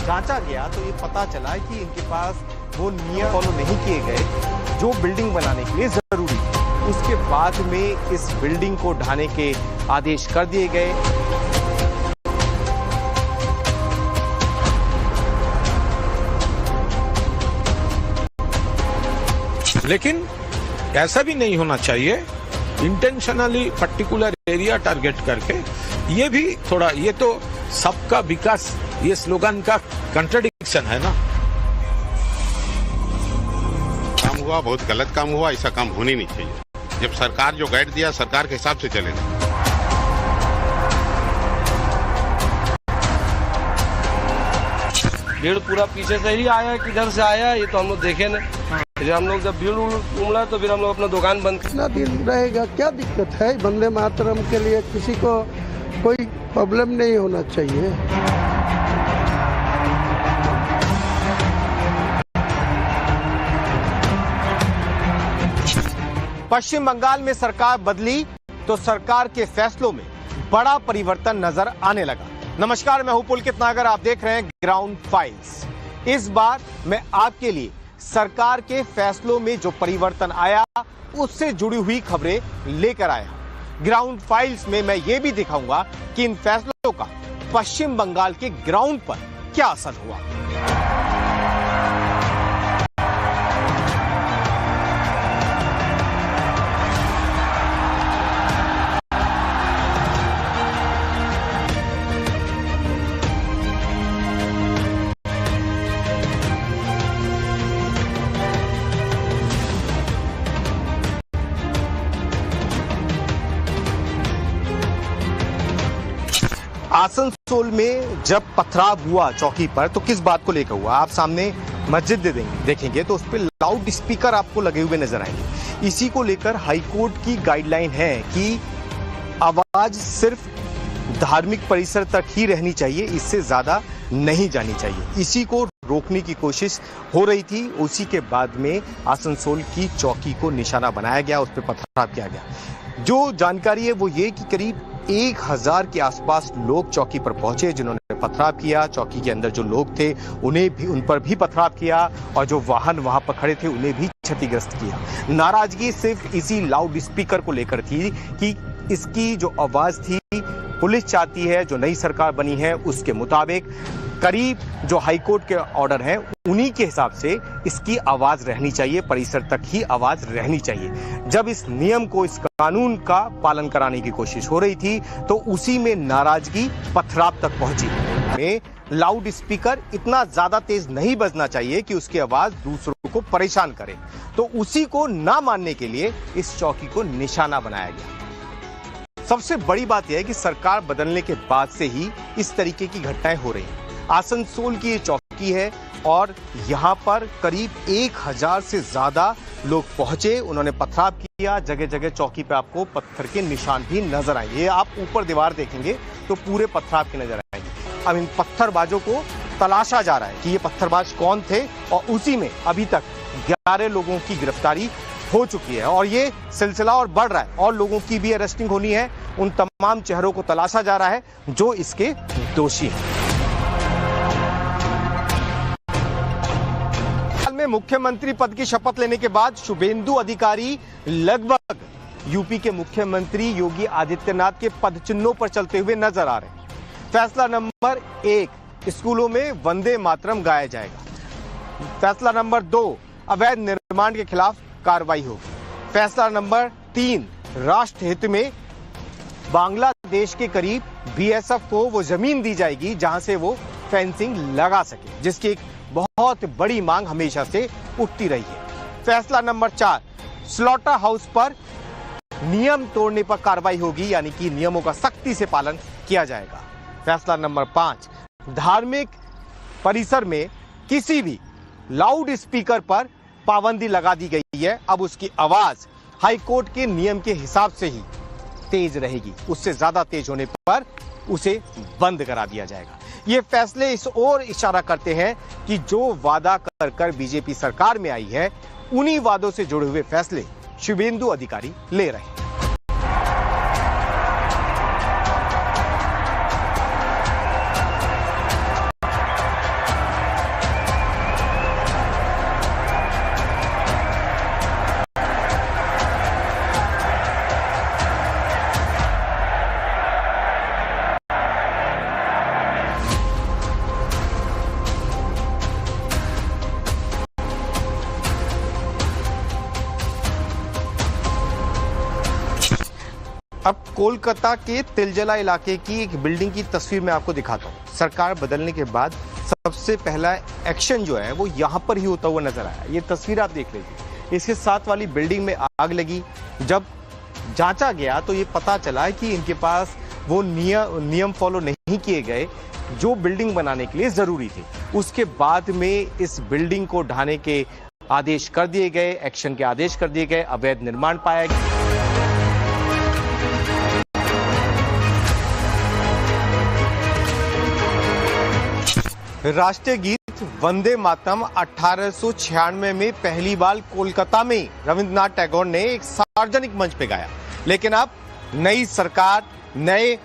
जांचा गया तो ये पता चला कि इनके पास वो नियम फॉलो नहीं किए गए जो बिल्डिंग बनाने के लिए जरूरी है। उसके बाद में इस बिल्डिंग को ढाने के आदेश कर दिए गए। लेकिन ऐसा भी नहीं होना चाहिए इंटेंशनली पर्टिकुलर एरिया टारगेट करके। ये भी थोड़ा, ये तो सबका विकास ये स्लोगन का कंट्राडिक्शन है ना। काम हुआ, बहुत गलत काम हुआ, ऐसा काम होने नहीं चाहिए। जब सरकार जो गाइड दिया सरकार के हिसाब से चलेगा। भीड़ पूरा पीछे से ही आया, किधर से आया ये तो हम लोग देखे नहीं। फिर हम लोग जब भीड़ उमड़ा तो फिर हम लोग अपना दुकान बंद। कितना दिन रहेगा, क्या दिक्कत है? वंदे मातरम के लिए किसी को कोई प्रॉब्लम नहीं होना चाहिए। पश्चिम बंगाल में सरकार बदली तो सरकार के फैसलों में बड़ा परिवर्तन नजर आने लगा। नमस्कार, मैं हूं पुलकित नागर, आप देख रहे हैं ग्राउंड फाइल्स। इस बार मैं आपके लिए सरकार के फैसलों में जो परिवर्तन आया उससे जुड़ी हुई खबरें लेकर आया हूं। ग्राउंड फाइल्स में मैं ये भी दिखाऊंगा कि इन फैसलों का पश्चिम बंगाल के ग्राउंड पर क्या असर हुआ। आसनसोल में जब पथराव हुआ चौकी पर तो किस बात को लेकर हुआ, आप सामने मस्जिद देखेंगे तो उस पर लाउड स्पीकर आपको लगे हुए नजर आएंगे। इसी को लेकर हाईकोर्ट की गाइडलाइन है कि आवाज सिर्फ धार्मिक परिसर तक ही रहनी चाहिए, इससे ज्यादा नहीं जानी चाहिए। इसी को रोकने की कोशिश हो रही थी। उसी के बाद में आसनसोल की चौकी को निशाना बनाया गया, उस पर पथराव किया गया। जो जानकारी है वो ये कि करीब 1000 के आसपास लोग चौकी पर पहुंचे जिन्होंने पथराव किया। चौकी के अंदर जो लोग थे उन पर भी पथराव किया और जो वाहन वहां पर खड़े थे उन्हें भी क्षतिग्रस्त किया। नाराजगी सिर्फ इसी लाउड स्पीकर को लेकर थी कि इसकी जो आवाज थी, पुलिस चाहती है जो नई सरकार बनी है उसके मुताबिक करीब जो हाईकोर्ट के ऑर्डर हैं उन्हीं के हिसाब से इसकी आवाज रहनी चाहिए, परिसर तक ही आवाज रहनी चाहिए। जब इस नियम को, इस कानून का पालन कराने की कोशिश हो रही थी तो उसी में नाराजगी पथराव तक पहुंची। में लाउड स्पीकर इतना ज्यादा तेज नहीं बजना चाहिए कि उसकी आवाज दूसरों को परेशान करे, तो उसी को ना मानने के लिए इस चौकी को निशाना बनाया गया। सबसे बड़ी बात यह है कि सरकार बदलने के बाद से ही इस तरीके की घटनाएं हो रही हैं। आसनसोल की ये चौकी है और यहाँ पर करीब 1000 से ज्यादा लोग पहुंचे, उन्होंने पथराव किया। जगह जगह चौकी पे आपको पत्थर के निशान भी नजर आएंगे। ये आप ऊपर दीवार देखेंगे तो पूरे पथराव के नजर आएंगे। अब इन पत्थरबाजों को तलाशा जा रहा है कि ये पत्थरबाज कौन थे और उसी में अभी तक 11 लोगों की गिरफ्तारी हो चुकी है और ये सिलसिला और बढ़ रहा है और लोगों की भी अरेस्टिंग होनी है। उन तमाम चेहरों को तलाशा जा रहा है जो इसके दोषी हैं। में मुख्यमंत्री पद की शपथ लेने के बाद शुभेंदु अधिकारी लगभग यूपी के मुख्यमंत्री योगी आदित्यनाथ के पद चिन्हों पर चलते हुए नजर आ रहे हैं। फैसला नंबर 1, स्कूलों में वंदे मातरम गाया जाएगा। फैसला नंबर 2, अवैध निर्माण के खिलाफ कार्रवाई होगी। फैसला नंबर 3, राष्ट्र हित में बांग्लादेश के करीब बीएसएफ को वो जमीन दी जाएगी जहां से वो फेंसिंग लगा सके, जिसकी एक बहुत बड़ी मांग हमेशा से उठती रही है। फैसला नंबर 4, स्लॉटर हाउस पर नियम तोड़ने पर कार्रवाई होगी, यानी कि नियमों का सख्ती से पालन किया जाएगा। फैसला नंबर 5, धार्मिक परिसर में किसी भी लाउड स्पीकर पर पाबंदी लगा दी गई है। अब उसकी आवाज हाईकोर्ट के नियम के हिसाब से ही तेज रहेगी, उससे ज्यादा तेज होने पर उसे बंद करा दिया जाएगा। ये फैसले इस ओर इशारा करते हैं कि जो वादा कर बीजेपी सरकार में आई है उन्हीं वादों से जुड़े हुए फैसले शुभेंदु अधिकारी ले रहे हैं। कोलकाता के तिलजला इलाके की एक बिल्डिंग की तस्वीर मैं आपको दिखाता हूँ। सरकार बदलने के बाद सबसे पहला एक्शन जो है वो यहाँ पर ही होता हुआ नजर आया। ये तस्वीर आप देख लीजिए। इसके साथ वाली बिल्डिंग में आग लगी। जब जांचा गया तो ये पता चला कि इनके पास वो नियम फॉलो नहीं किए गए जो बिल्डिंग बनाने के लिए जरूरी थे। उसके बाद में इस बिल्डिंग को ढाने के आदेश कर दिए गए, एक्शन के आदेश कर दिए गए, अवैध निर्माण पाया गया। राष्ट्रीय गीत वंदे मातरम 1896 में पहली बार कोलकाता में रविंद्रनाथ टैगोर ने एक सार्वजनिक मंच पे गाया। लेकिन अब नई सरकार नए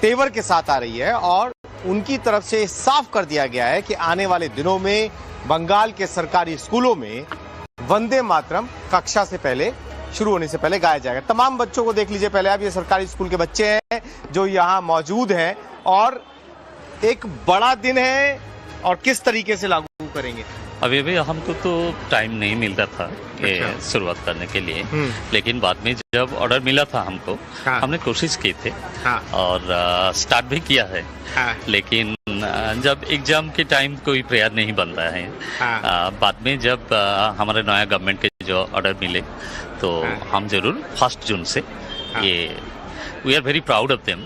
तेवर के साथ आ रही है और उनकी तरफ से साफ कर दिया गया है कि आने वाले दिनों में बंगाल के सरकारी स्कूलों में वंदे मातरम कक्षा से पहले शुरू होने से पहले गाया जाएगा। तमाम बच्चों को देख लीजिए पहले आप, ये सरकारी स्कूल के बच्चे हैं जो यहाँ मौजूद हैं और एक बड़ा दिन है और किस तरीके से लागू करेंगे। अभी हमको तो टाइम नहीं मिलता था ये शुरुआत करने के लिए, लेकिन बाद में जब ऑर्डर मिला था हमको, हमने कोशिश की थी और स्टार्ट भी किया है। लेकिन जब एग्जाम के टाइम कोई प्रयास नहीं बन रहा है। बाद में जब हमारे नया गवर्नमेंट के जो ऑर्डर मिले तो हम जरूर 1 जून से ये we are very proud of them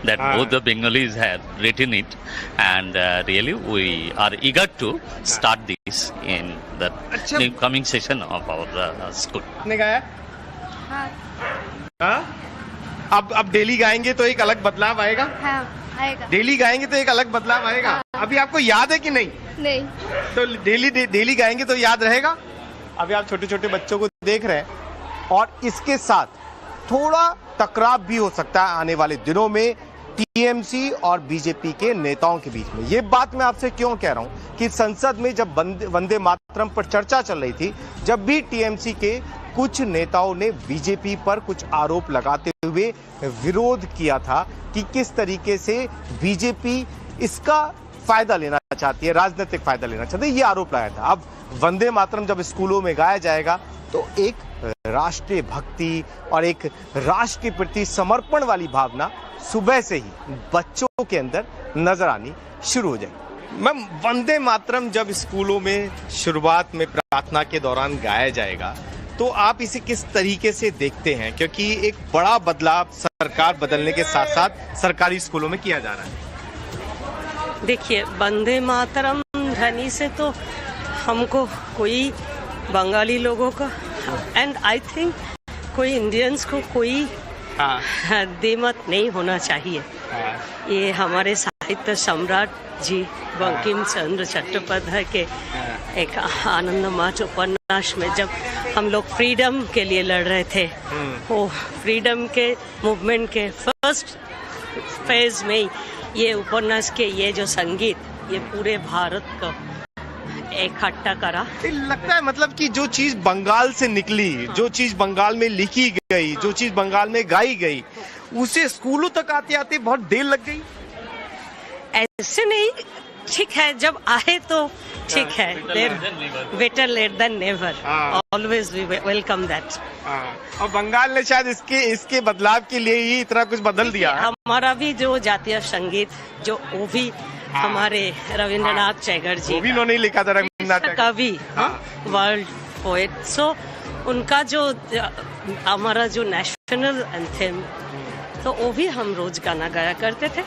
that both the Bengalis have written it, and really we are eager to start this in the coming session of our school. आपने गाया? हाँ। अब डेली गाएंगे तो एक अलग बदलाव आएगा? हाँ, आएगा। डेली गाएंगे तो एक अलग बदलाव आएगा। हाँ। अभी आपको याद है कि नहीं? नहीं। तो डेली गाएंगे तो याद रहेगा। अभी आप छोटे छोटे बच्चों को देख रहे हैं और इसके साथ थोड़ा टकराव भी हो सकता है आने वाले दिनों में टीएमसी और बीजेपी के नेताओं के बीच में। ये बात मैं आपसे क्यों कह रहा हूं कि संसद में जब वंदे मातरम पर चर्चा चल रही थी, जब भी टीएमसी के कुछ नेताओं ने बीजेपी पर कुछ आरोप लगाते हुए विरोध किया था कि किस तरीके से बीजेपी इसका फायदा लेना चाहती है, राजनीतिक फायदा लेना चाहती है, ये आरोप लगाया था। अब वंदे मातरम जब स्कूलों में गाया जाएगा तो एक राष्ट्रीय भक्ति और एक राष्ट्र के प्रति समर्पण वाली भावना सुबह से ही बच्चों के अंदर नजर आनी शुरू हो जाएगी। मैम, वंदे मातरम जब स्कूलों में शुरुआत में प्रार्थना के दौरान गाया जाएगा तो आप इसे किस तरीके से देखते हैं, क्योंकि एक बड़ा बदलाव सरकार बदलने के साथ साथ सरकारी स्कूलों में किया जा रहा है। देखिए, वंदे मातरम ध्वनि से तो हमको कोई बंगाली लोगों का एंड आई थिंक कोई इंडियंस को कोई देमत नहीं होना चाहिए। ये हमारे साहित्य सम्राट जी बंकिम चंद्र चट्टोपाध्याय के एक आनंदमार्च उपन्यास में जब हम लोग फ्रीडम के लिए लड़ रहे थे, वो फ्रीडम के मूवमेंट के फर्स्ट फेज में ये उपन्यास के ये जो संगीत ये पूरे भारत को इकट्ठा करा। लगता है मतलब कि जो चीज बंगाल से निकली, जो चीज बंगाल में लिखी गई, जो चीज बंगाल में गाई गई, उसे स्कूलों तक आते आते बहुत देर लग गई। ऐसे नहीं, ठीक है, जब आए तो ठीक है, better late than never, always we welcome that. और बंगाल ने शायद इसके बदलाव के लिए ही इतना कुछ बदल दिया। हमारा भी जो जातीय संगीत जो वो भी हमारे रविंद्रनाथ टैगोर जी, वो भी उन्होंने लिखा था, रविंद्रनाथ कवि, वर्ल्ड पोएट। सो उनका जो हमारा जो नेशनल एंथेम तो वो भी हम रोज गाना गाया करते थे।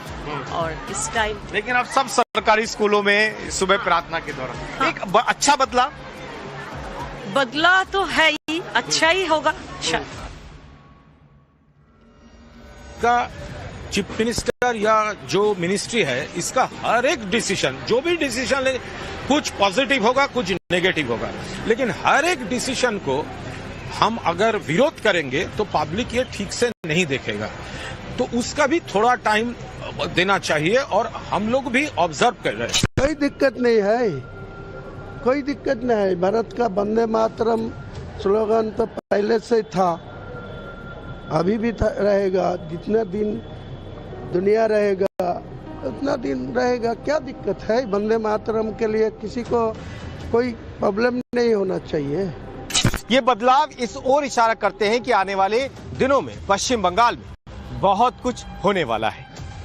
और इस टाइम लेकिन अब सब सरकारी स्कूलों में सुबह प्रार्थना के दौरान एक अच्छा बदला तो है ही, अच्छा ही होगा का चीफ मिनिस्टर या जो मिनिस्ट्री है इसका हर एक डिसीजन, जो भी डिसीजन ले, कुछ पॉजिटिव होगा कुछ नेगेटिव होगा, लेकिन हर एक डिसीजन को हम अगर विरोध करेंगे तो पब्लिक ये ठीक से नहीं देखेगा, तो उसका भी थोड़ा टाइम देना चाहिए। और हम लोग भी ऑब्जर्व कर रहे हैं। कोई दिक्कत नहीं है, कोई दिक्कत नहीं है। भारत का वंदे मातरम स्लोगन तो पहले से था, अभी भी रहेगा। जितना दिन दुनिया रहेगा उतना दिन रहेगा। क्या दिक्कत है? वंदे मातरम के लिए किसी को कोई प्रॉब्लम नहीं होना चाहिए। ये बदलाव इस ओर इशारा करते हैं कि आने वाले दिनों में पश्चिम बंगाल में बहुत कुछ होने वाला है।